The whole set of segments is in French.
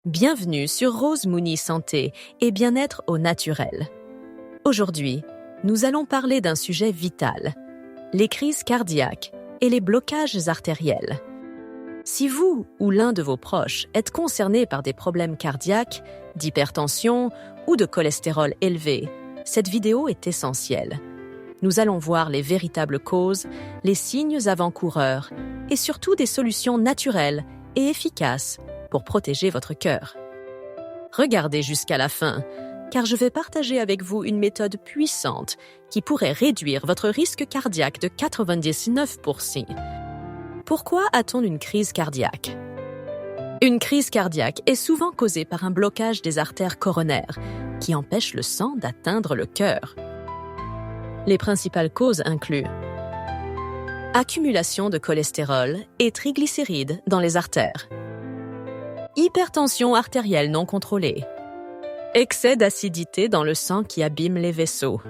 Bienvenue sur Rose Mooney Santé et bien-être au naturel. Aujourd'hui, nous allons parler d'un sujet vital, les crises cardiaques et les blocages artériels. Si vous ou l'un de vos proches êtes concerné par des problèmes cardiaques, d'hypertension ou de cholestérol élevé, cette vidéo est essentielle. Nous allons voir les véritables causes, les signes avant-coureurs et surtout des solutions naturelles et efficaces pour protéger votre cœur. Regardez jusqu'à la fin, car je vais partager avec vous une méthode puissante qui pourrait réduire votre risque cardiaque de 99%. Pourquoi a-t-on une crise cardiaque? Une crise cardiaque est souvent causée par un blocage des artères coronaires qui empêche le sang d'atteindre le cœur. Les principales causes incluent accumulation de cholestérol et triglycérides dans les artères, hypertension artérielle non contrôlée, excès d'acidité dans le sang qui abîme les vaisseaux,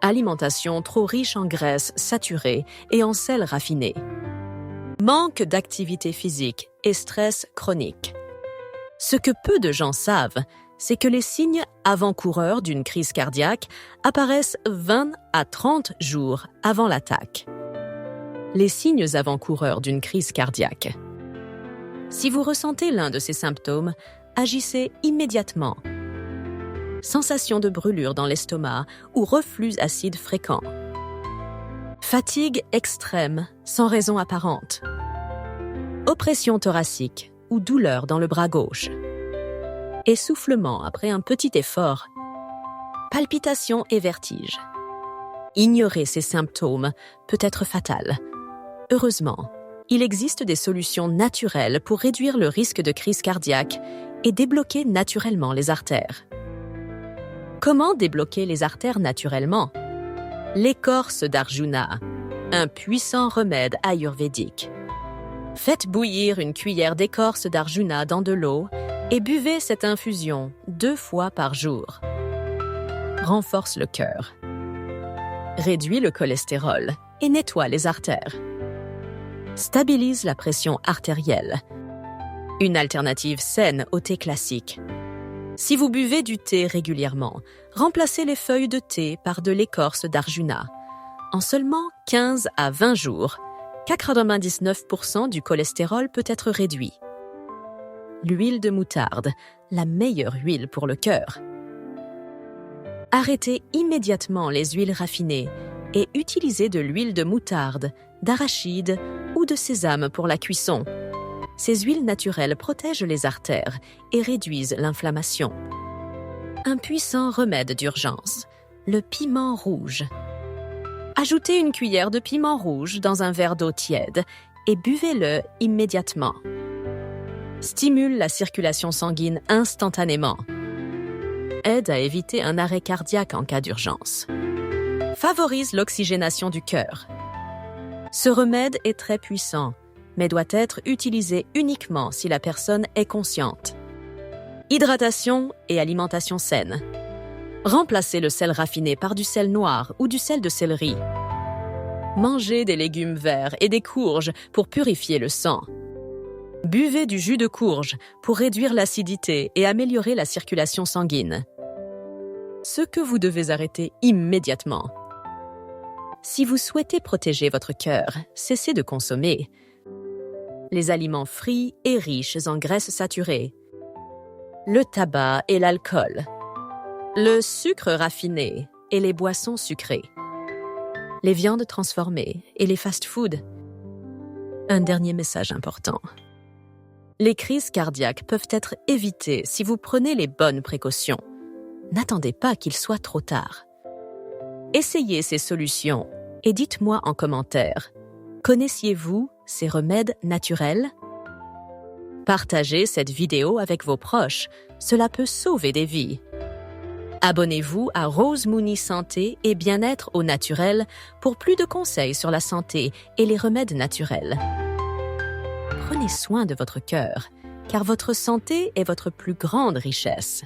alimentation trop riche en graisses saturées et en sel raffiné, manque d'activité physique et stress chronique. Ce que peu de gens savent, c'est que les signes avant-coureurs d'une crise cardiaque apparaissent 20 à 30 jours avant l'attaque. Les signes avant-coureurs d'une crise cardiaque. Si vous ressentez l'un de ces symptômes, agissez immédiatement. Sensation de brûlure dans l'estomac ou reflux acide fréquent. Fatigue extrême sans raison apparente. Oppression thoracique ou douleur dans le bras gauche. Essoufflement après un petit effort. Palpitations et vertiges. Ignorer ces symptômes peut être fatal. Heureusement, il existe des solutions naturelles pour réduire le risque de crise cardiaque et débloquer naturellement les artères. Comment débloquer les artères naturellement? L'écorce d'Arjuna, un puissant remède ayurvédique. Faites bouillir une cuillère d'écorce d'Arjuna dans de l'eau et buvez cette infusion 2 fois par jour. Renforce le cœur. Réduit le cholestérol et nettoie les artères. Stabilise la pression artérielle. Une alternative saine au thé classique. Si vous buvez du thé régulièrement, remplacez les feuilles de thé par de l'écorce d'Arjuna. En seulement 15 à 20 jours, 99% du cholestérol peut être réduit. L'huile de moutarde, la meilleure huile pour le cœur. Arrêtez immédiatement les huiles raffinées et utilisez de l'huile de moutarde, d'arachide ou de sésame pour la cuisson. Ces huiles naturelles protègent les artères et réduisent l'inflammation. Un puissant remède d'urgence, le piment rouge. Ajoutez une cuillère de piment rouge dans un verre d'eau tiède et buvez-le immédiatement. Stimule la circulation sanguine instantanément. Aide à éviter un arrêt cardiaque en cas d'urgence. Favorise l'oxygénation du cœur. Ce remède est très puissant, mais doit être utilisé uniquement si la personne est consciente. Hydratation et alimentation saine. Remplacez le sel raffiné par du sel noir ou du sel de céleri. Mangez des légumes verts et des courges pour purifier le sang. Buvez du jus de courge pour réduire l'acidité et améliorer la circulation sanguine. Ce que vous devez arrêter immédiatement. Si vous souhaitez protéger votre cœur, cessez de consommer les aliments frits et riches en graisses saturées, le tabac et l'alcool, le sucre raffiné et les boissons sucrées, les viandes transformées et les fast-foods. Un dernier message important. Les crises cardiaques peuvent être évitées si vous prenez les bonnes précautions. N'attendez pas qu'il soit trop tard. Essayez ces solutions et dites-moi en commentaire, connaissiez-vous ces remèdes naturels? Partagez cette vidéo avec vos proches, cela peut sauver des vies. Abonnez-vous à Rose Mooney Santé et bien-être au naturel pour plus de conseils sur la santé et les remèdes naturels. Prenez soin de votre cœur, car votre santé est votre plus grande richesse.